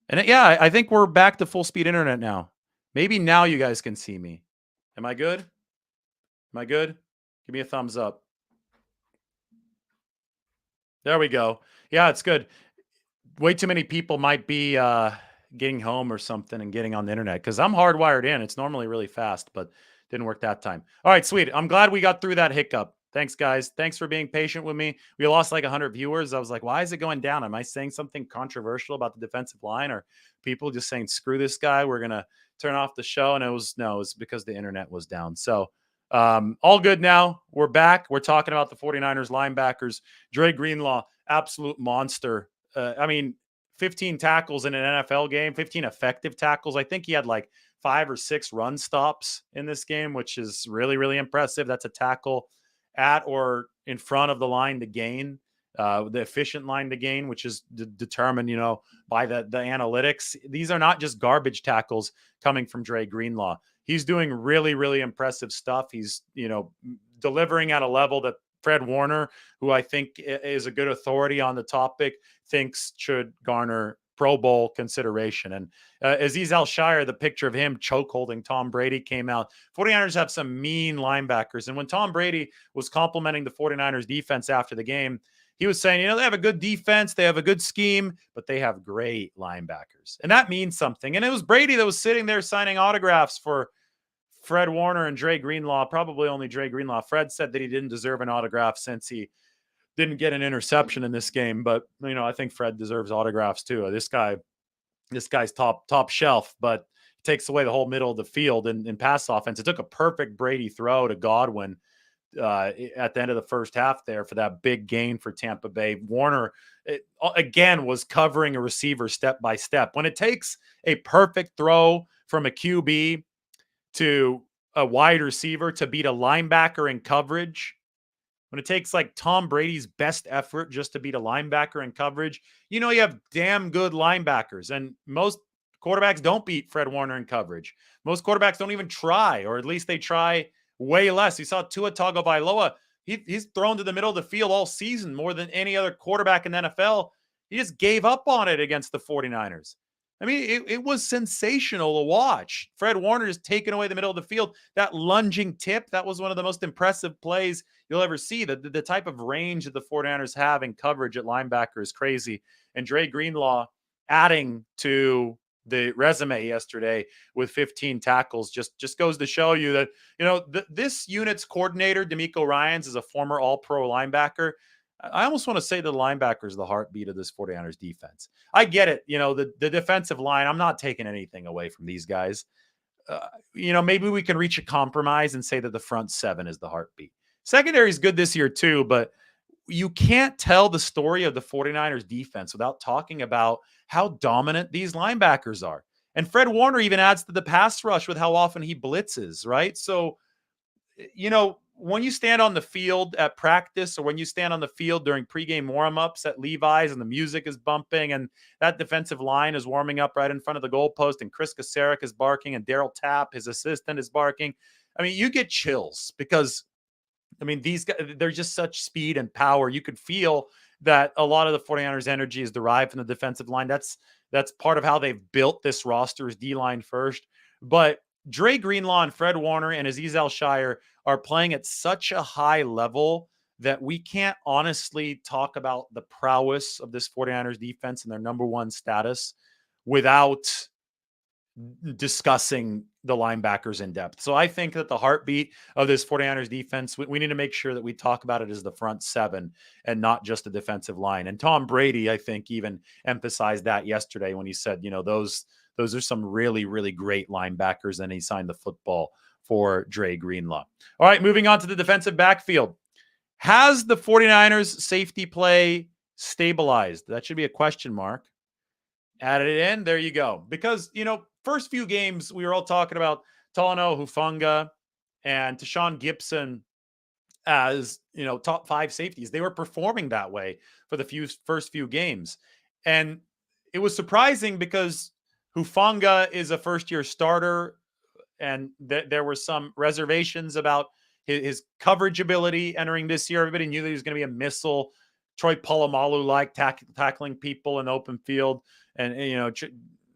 And yeah, I think we're back to full speed internet now. Maybe now you guys can see me. Am I good? Am I good? Give me a thumbs up. There we go. Yeah, it's good. Way too many people might be getting home or something and getting on the internet because I'm hardwired in. It's normally really fast, but didn't work that time. All right, sweet. I'm glad we got through that hiccup. Thanks, guys. Thanks for being patient with me. We lost like 100 viewers. I was like, why is it going down? Am I saying something controversial about the defensive line? Or people just saying, screw this guy, we're going to turn off the show, and it was because the internet was down. So all good now. We're back. We're talking about the 49ers linebackers. Dre Greenlaw, absolute monster. 15 tackles in an NFL game, 15 effective tackles. I think he had like 5 or 6 run stops in this game, which is really, really impressive. That's a tackle at or in front of the line to gain, the efficient line to gain, which is determined, by the analytics. These are not just garbage tackles coming from Dre Greenlaw. He's doing really, really impressive stuff. He's, delivering at a level that Fred Warner, who I think is a good authority on the topic, thinks should garner Pro Bowl consideration. And Azeez Al-Shire, the picture of him choke holding Tom Brady came out. 49ers have some mean linebackers. And when Tom Brady was complimenting the 49ers defense after the game, he was saying, they have a good defense, they have a good scheme, but they have great linebackers. And that means something. And it was Brady that was sitting there signing autographs for Fred Warner and Dre Greenlaw, probably only Dre Greenlaw. Fred said that he didn't deserve an autograph since he didn't get an interception in this game, but I think Fred deserves autographs too. This guy's top shelf, but takes away the whole middle of the field in pass offense. It took a perfect Brady throw to Godwin at the end of the first half there for that big gain for Tampa Bay. Warner again was covering a receiver step by step. When it takes a perfect throw from a QB to a wide receiver to beat a linebacker in coverage, when it takes like Tom Brady's best effort just to beat a linebacker in coverage, you have damn good linebackers. And most quarterbacks don't beat Fred Warner in coverage. Most quarterbacks don't even try, or at least they try way less. You saw Tua Tagovailoa. He's thrown to the middle of the field all season more than any other quarterback in the NFL. He just gave up on it against the 49ers. It was sensational to watch. Fred Warner just taking away the middle of the field. That lunging tip, that was one of the most impressive plays you'll ever see. The type of range that the 49ers have in coverage at linebacker is crazy. And Dre Greenlaw adding to the resume yesterday with 15 tackles just goes to show you that, this unit's coordinator, D'Amico Ryans, is a former all-pro linebacker. I almost want to say the linebacker is the heartbeat of this 49ers defense. I get it. The defensive line, I'm not taking anything away from these guys. Maybe we can reach a compromise and say that the front 7 is the heartbeat. Secondary is good this year too, but you can't tell the story of the 49ers defense without talking about how dominant these linebackers are. And Fred Warner even adds to the pass rush with how often he blitzes, right? So, when you stand on the field at practice or when you stand on the field during pregame warm-ups at Levi's and the music is bumping and that defensive line is warming up right in front of the goalpost and Chris Kasarik is barking and Daryl Tapp, his assistant, is barking, you get chills because, these guys, they're just such speed and power. You could feel that a lot of the 49ers energy is derived from the defensive line. That's part of how they've built this roster is D-line first. But Dre Greenlaw and Fred Warner and Azeez Al-Shire are playing at such a high level that we can't honestly talk about the prowess of this 49ers defense and their number one status without discussing the linebackers in depth. So I think that the heartbeat of this 49ers defense, we need to make sure that we talk about it as the front 7 and not just the defensive line. And Tom Brady, I think, even emphasized that yesterday when he said, those are some really, really great linebackers. And he signed the football for Dre Greenlaw. All right, moving on to the defensive backfield. Has the 49ers safety play stabilized? That should be a question mark. Added it in. There you go. Because, first few games, we were all talking about Talanoa Hufanga and Tashawn Gibson as, top 5 safeties. They were performing that way for the first few games. And it was surprising because Hufanga is a first-year starter, and there were some reservations about his coverage ability entering this year. Everybody knew that he was going to be a missile, Troy Polamalu-like tackling people in open field and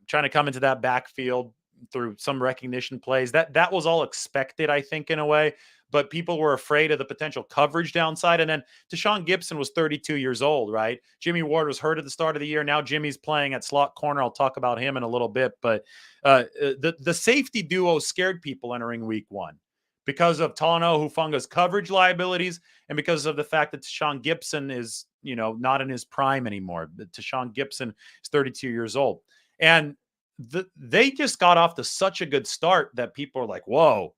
trying to come into that backfield through some recognition plays. That was all expected, I think, in a way. But people were afraid of the potential coverage downside. And then Tashawn Gibson was 32 years old, right? Jimmy Ward was hurt at the start of the year. Now Jimmy's playing at slot corner. I'll talk about him in a little bit. But the safety duo scared people entering week 1 because of Talanoa Hufanga's coverage liabilities and because of the fact that Tashawn Gibson is, not in his prime anymore. Tashawn Gibson is 32 years old. And they just got off to such a good start that people are like, whoa,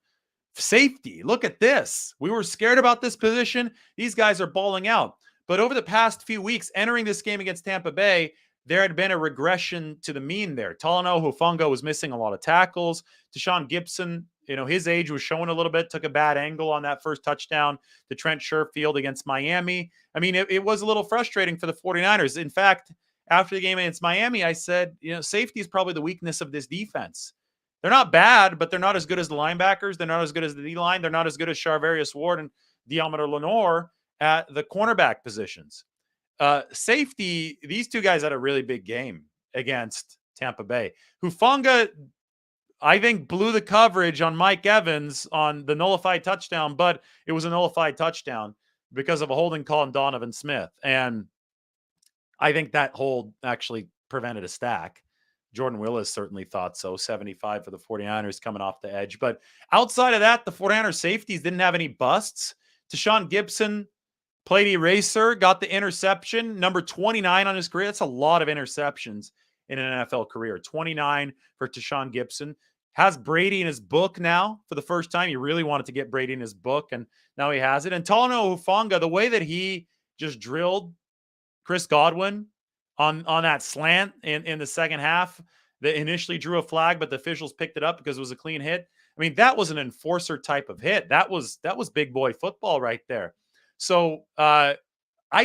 safety, look at this. We were scared about this position. These guys are balling out. But over the past few weeks, entering this game against Tampa Bay, there had been a regression to the mean there. Talanoa Hufanga was missing a lot of tackles. Deshaun Gibson, his age was showing a little bit, took a bad angle on that first touchdown to Trent Sherfield against Miami. I mean, it was a little frustrating for the 49ers. In fact, after the game against Miami, I said, safety is probably the weakness of this defense. They're not bad, but they're not as good as the linebackers. They're not as good as the D-line. They're not as good as Charvarius Ward and Deommodore Lenoir at the cornerback positions. Safety, these two guys had a really big game against Tampa Bay. Hufanga, I think, blew the coverage on Mike Evans on the nullified touchdown, but it was a nullified touchdown because of a holding call on Donovan Smith. And I think that hold actually prevented a stack. Jordan Willis certainly thought so. 75 for the 49ers coming off the edge. But outside of that, the 49ers safeties didn't have any busts. Deshaun Gibson played eraser, got the interception, number 29 on his career. That's a lot of interceptions in an NFL career. 29 for Deshaun Gibson. Has Brady in his book now for the first time. He really wanted to get Brady in his book, and now he has it. And Talanoa Hufanga, the way that he just drilled Chris Godwin on that slant in the second half that initially drew a flag, but the officials picked it up because it was a clean hit. I mean, that was an enforcer type of hit. That was big boy football right there. So I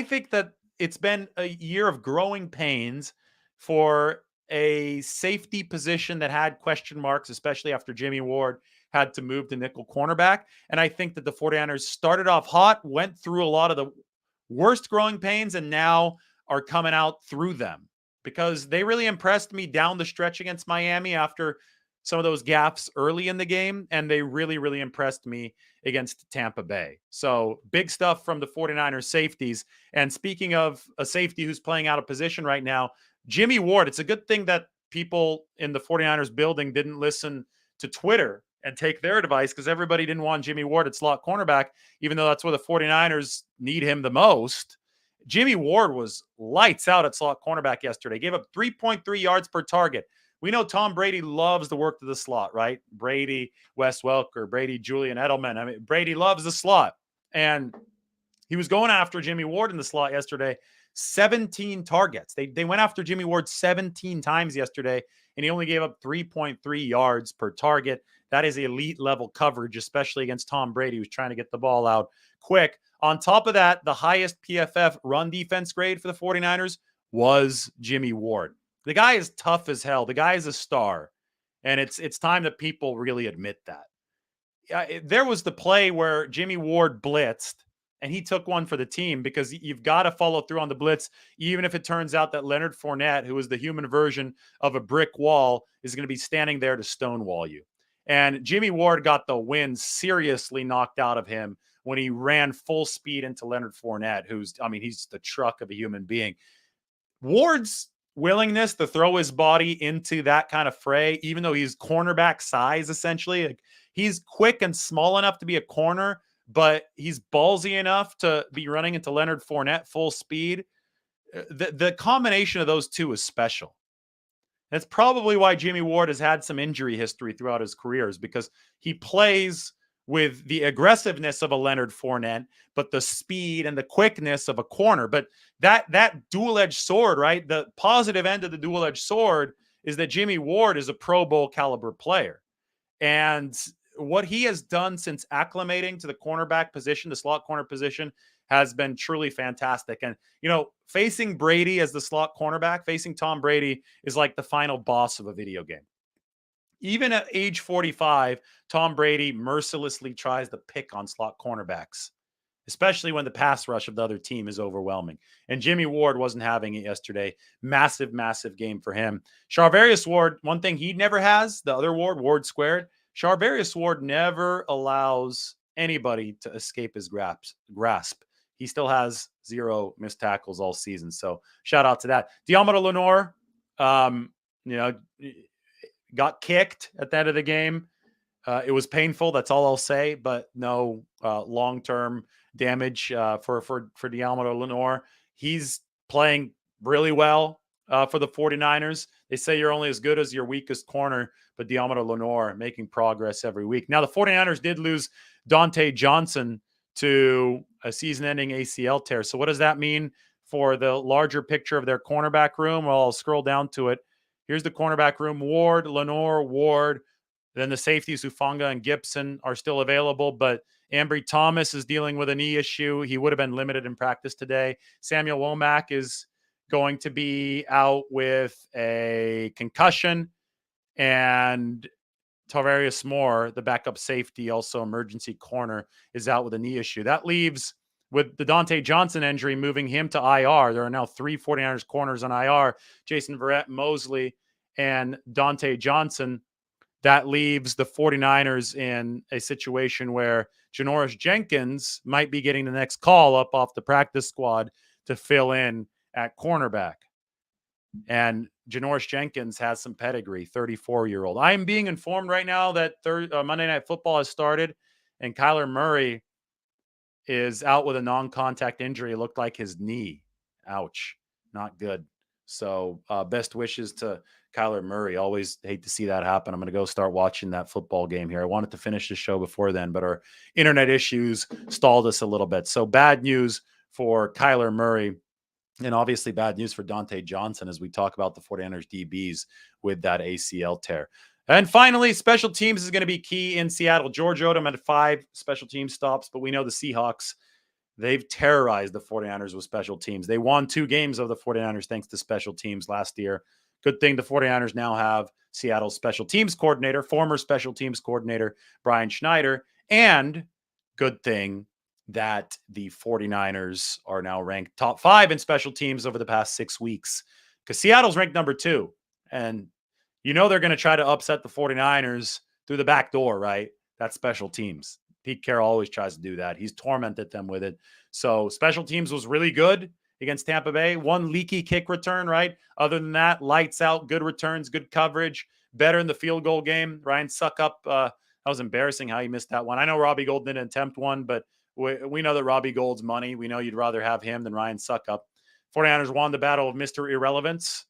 think that it's been a year of growing pains for a safety position that had question marks, especially after Jimmy Ward had to move to nickel cornerback. And I think that the 49ers started off hot, went through a lot of the worst growing pains, and now are coming out through them because they really impressed me down the stretch against Miami after some of those gaffes early in the game. And they really, really impressed me against Tampa Bay. So big stuff from the 49ers safeties. And speaking of a safety who's playing out of position right now, Jimmy Ward, it's a good thing that people in the 49ers building didn't listen to Twitter and take their advice because everybody didn't want Jimmy Ward at slot cornerback, even though that's where the 49ers need him the most. Jimmy Ward was lights out at slot cornerback yesterday. Gave up 3.3 yards per target. We know Tom Brady loves to work to the slot, right? Brady, Wes Welker, Brady, Julian Edelman. I mean, Brady loves the slot. And he was going after Jimmy Ward in the slot yesterday. 17 targets. They went after Jimmy Ward 17 times yesterday, and he only gave up 3.3 yards per target. That is elite level coverage, especially against Tom Brady, who's trying to get the ball out quick. On top of that, the highest PFF run defense grade for the 49ers was Jimmy Ward. The guy is tough as hell. The guy is a star, and it's time that people really admit that. There was the play where Jimmy Ward blitzed, and he took one for the team because you've got to follow through on the blitz, even if it turns out that Leonard Fournette, who is the human version of a brick wall, is going to be standing there to stonewall you. And Jimmy Ward got the wind seriously knocked out of him when he ran full speed into Leonard Fournette, he's the truck of a human being. Ward's willingness to throw his body into that kind of fray, even though he's cornerback size, essentially, like, he's quick and small enough to be a corner, but he's ballsy enough to be running into Leonard Fournette full speed. The combination of those two is special. That's probably why Jimmy Ward has had some injury history throughout his careers, because he plays with the aggressiveness of a Leonard Fournette, but the speed and the quickness of a corner. But that dual-edged sword, right? The positive end of the dual-edged sword is that Jimmy Ward is a Pro Bowl caliber player. And what he has done since acclimating to the cornerback position, the slot corner position, has been truly fantastic. And, facing Brady as the slot cornerback, facing Tom Brady is like the final boss of a video game. Even at age 45, Tom Brady mercilessly tries to pick on slot cornerbacks, especially when the pass rush of the other team is overwhelming. And Jimmy Ward wasn't having it yesterday. Massive, massive game for him. Charvarius Ward, one thing he never has, the other Ward squared, Charvarius Ward never allows anybody to escape his grasp. He still has 0 missed tackles all season. So shout out to that. Deommodore Lenoir, got kicked at the end of the game. It was painful. That's all I'll say, but no long-term damage for Deommodore Lenoir. He's playing really well. for the 49ers. They say you're only as good as your weakest corner, but Diamante Lenore making progress every week. Now, the 49ers did lose Dante Johnson to a season-ending ACL tear. So what does that mean for the larger picture of their cornerback room? Well, I'll scroll down to it. Here's the cornerback room. Ward, Lenore, Ward. Then the safeties, Hufanga and Gibson, are still available, but Ambry Thomas is dealing with a knee issue. He would have been limited in practice today. Samuel Womack is going to be out with a concussion, and Tavarius Moore, the backup safety, also emergency corner, is out with a knee issue. That leaves, with the Dante Johnson injury, moving him to IR. There are now 3 49ers corners on IR, Jason Verrett, Mosley, and Dante Johnson. That leaves the 49ers in a situation where Janoris Jenkins might be getting the next call up off the practice squad to fill in at cornerback. And Janoris Jenkins has some pedigree, 34-year-old. I am being informed right now that Monday Night Football has started, and Kyler Murray is out with a non-contact injury. It looked like his knee. Ouch. Not good. So best wishes to Kyler Murray. Always hate to see that happen. I'm going to go start watching that football game here. I wanted to finish the show before then, but our internet issues stalled us a little bit. So bad news for Kyler Murray, and obviously bad news for Dante Johnson as we talk about the 49ers DBs with that ACL tear. And finally, special teams is going to be key in Seattle. George Odom had 5 special team stops, but we know the Seahawks, they've terrorized the 49ers with special teams. They won 2 games of the 49ers thanks to special teams last year. Good thing the 49ers now have Seattle's special teams coordinator, former special teams coordinator, Brian Schneider, and good thing that the 49ers are now ranked top 5 in special teams over the past 6 weeks, because Seattle's ranked number 2. And you know they're going to try to upset the 49ers through the back door, right? That's special teams. Pete Carroll always tries to do that. He's tormented them with it. So special teams was really good against Tampa Bay. 1 leaky kick return, right? Other than that, lights out, good returns, good coverage, better in the field goal game. Ryan Suckup, that was embarrassing how he missed that one. I know Robbie Gould didn't attempt one, but we know that Robbie Gould's money. We know you'd rather have him than Ryan Suckup. 49ers won the battle of Mr. Irrelevance.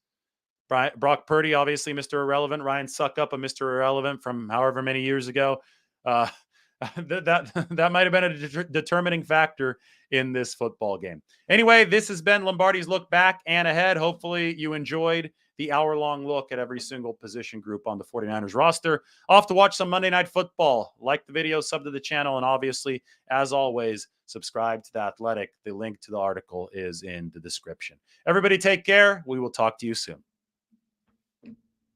Brock Purdy, obviously Mr. Irrelevant. Ryan Suckup, a Mr. Irrelevant from however many years ago. That might have been a determining factor in this football game. Anyway, this has been Lombardi's Look Back and Ahead. Hopefully you enjoyed the hour-long look at every single position group on the 49ers roster. Off to watch some Monday Night Football. Like the video, sub to the channel, and obviously, as always, subscribe to The Athletic. The link to the article is in the description. Everybody take care. We will talk to you soon.